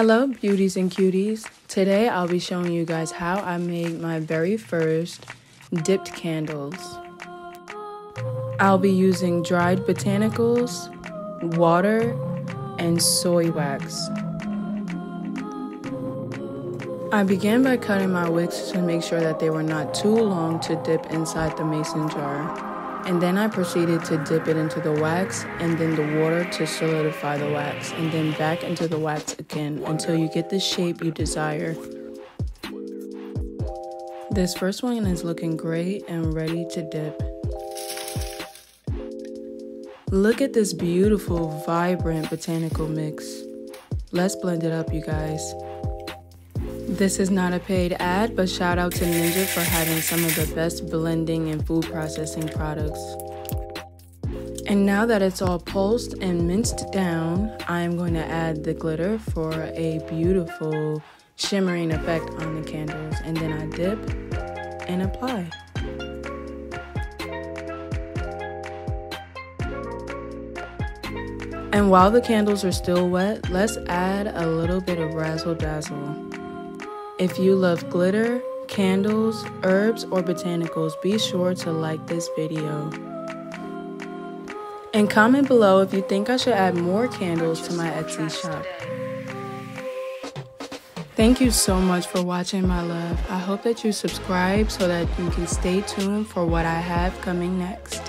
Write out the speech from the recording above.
Hello beauties and cuties. Today I'll be showing you guys how I made my very first dipped candles. I'll be using dried botanicals, water, and soy wax. I began by cutting my wicks to make sure that they were not too long to dip inside the mason jar. And then I proceeded to dip it into the wax and then the water to solidify the wax, and then back into the wax again until you get the shape you desire. This first one is looking great and ready to dip. Look at this beautiful, vibrant botanical mix. Let's blend it up, you guys. This is not a paid ad, but shout out to Ninja for having some of the best blending and food processing products. And now that it's all pulsed and minced down, I'm going to add the glitter for a beautiful shimmering effect on the candles. And then I dip and apply. And while the candles are still wet, let's add a little bit of Razzle Dazzle. If you love glitter, candles, herbs, or botanicals, be sure to like this video. And comment below if you think I should add more candles to my Etsy shop. Thank you so much for watching, my love. I hope that you subscribe so that you can stay tuned for what I have coming next.